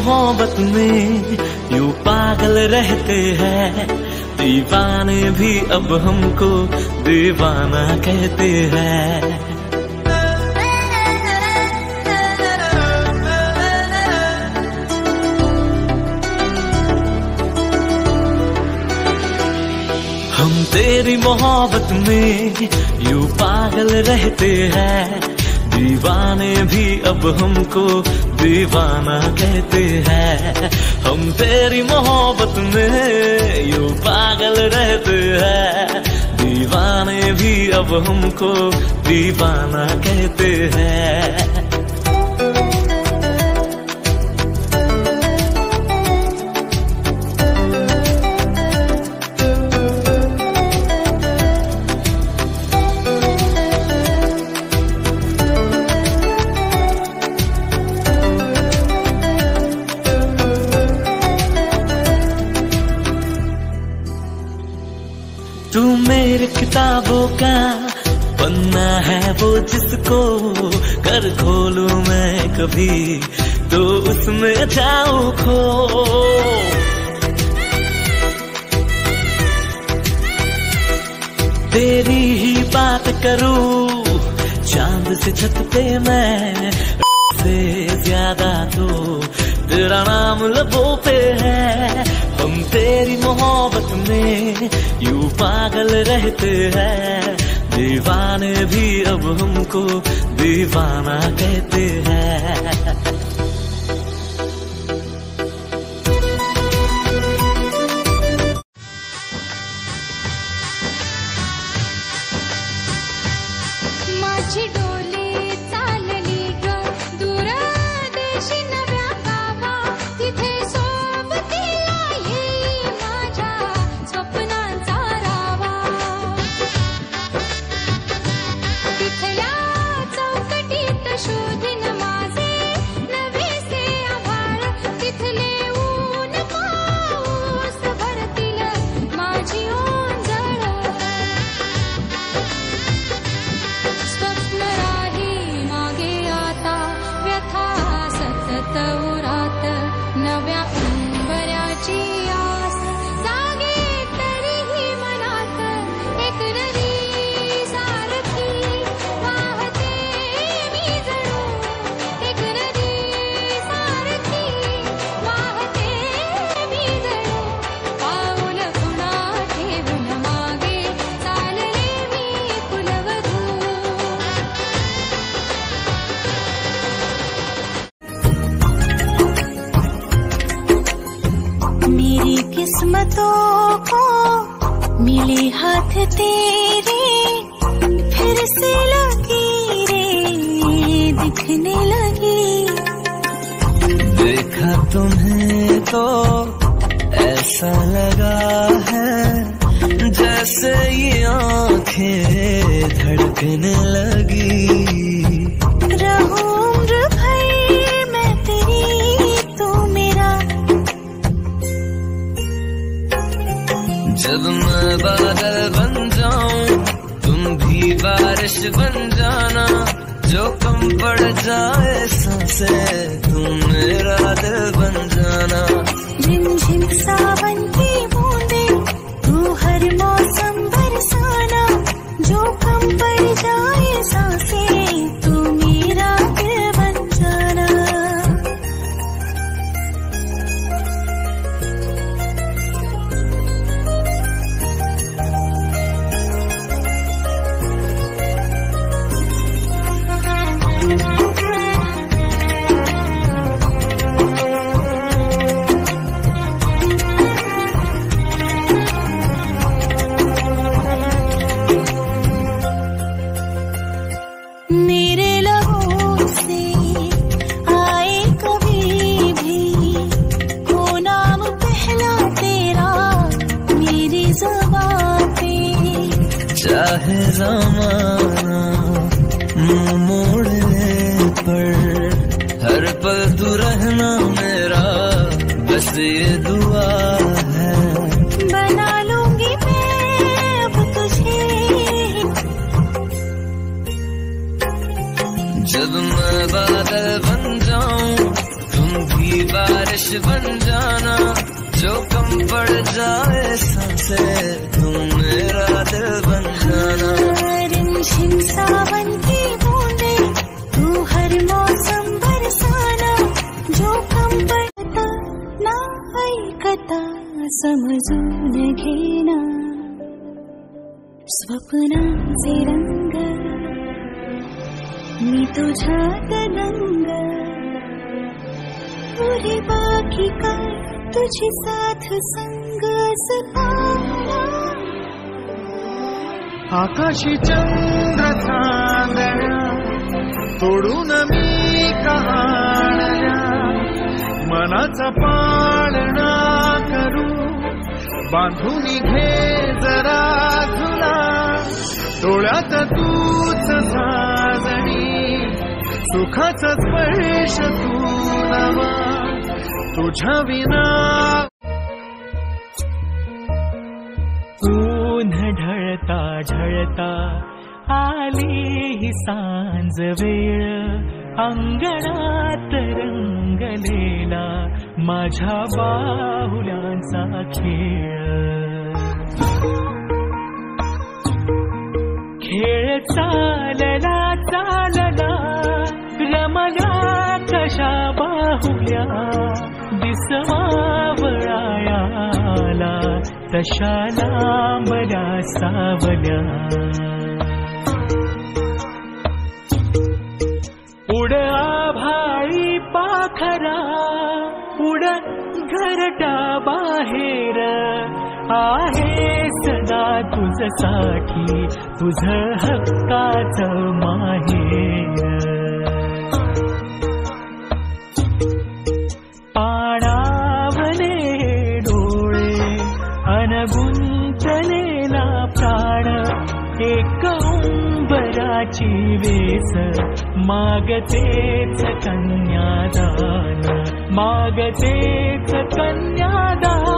मोहब्बत में यूं पागल रहते हैं, दीवाने भी अब हमको दीवाना कहते हैं। हम तेरी मोहब्बत में यूं पागल रहते हैं, दीवाने भी अब हमको दीवाना कहते हैं। हम तेरी मोहब्बत में यूं पागल रहते हैं, दीवाने भी अब हमको दीवाना कहते हैं। तू मेरे किताबों का पन्ना है वो जिसको कर खोलूं मैं कभी तो उसमें जाऊं खो। तेरी ही बात करूं चांद से छत पे मैं, से ज्यादा तो तेरा नाम लबों पे है। हम तेरी मोहब्बत में यूं पागल रहते हैं, दीवाने भी अब हमको दीवाना कहते हैं। माझी डोली चालली ग दूर देशी नव्या गावा, तिथे सोबतीला येई माझ्या स्वप्नांचा रावा। तिथल्या चौकटीत शोधीन माझे नवेसे आभाळ, तिथले ऊन पाऊस भरतील माझी ओंजळ। स्वप्न राही मागे आता व्यथा सतत उरात, नव्या उंबऱ्याची आस जागे तरीही मनात। एक नदी सारखी वाहते मी जणू, एक नदी सारखी वाहते मी जणू। पाऊल पुन्हा ठेवून मागे चालले मी कुलवधू। मेरी किस्मतों को मिले हाथ तेरे, फिर से लकीरें दिखने लगी। देखा तुम्हें तो ऐसा लगा है जैसे ये आंखें धड़कने लगी। रहूं उम्र भर मैं तेरी तू मेरा। जब मैं बादल बन जाऊं तुम भी बारिश बन जाना, जो कम पड़ जाए सांसें तुम मेरा दिल बन जाना। झिमझिम सावन की बूंदे तू हर मौसम बरसाना, जो कम पड़ जाए सांसें तू मेरा दिल बन जाना। मेरे लबों से आए कभी भी हो नाम पहला तेरा मेरी ज़बां पे। चाहे ज़माना मुंह मोड़ने पर हर पल तू रहना मेरा, बस ये दुआ है। बना लूंगी मैं अब तुझे, जब मैं बादल बन जाऊं तुम भी बारिश बन जाना, जो कम पड़ जाए सांसें तू मेरा दिल बन जाना। रिमझिम सावन की बूंदे तू हर मौसम बरसाना, जो कम पडता ना ऐकता समजून घेना, स्वप्नांचे रंग मी तुझ्यात दंग, पुढे बाकी काय तुझी साथ संग असताना। आकाशी चंद्र चांदण्या तोडून मी कहाण्या, मनाचा पाळणा करू बांधून घे जरा झुला, डोळ्यात तूच साजणी सुखाचा स्पर्श तू नवा, तुझ्या विना ऊन ढळता ढळता आली ही सांज वेळ, अंगणात रंगलेला माझ्या बाहुल्यांचा खेळ, खेळ चालला चालला रमला कशा बाहुल्या, दिसवावळायाला तशा लांबल्या सावल्या, उड आभाळी पाखरा उड घरटा बाहेर, आहे सदा तुझसाठी तुझ हक्काचं माहेर, पाणावले डोळे अनगुंतलेला प्राण, एक उंबराची वेस मागतेच कन्यादान, मागतेच कन्यादान।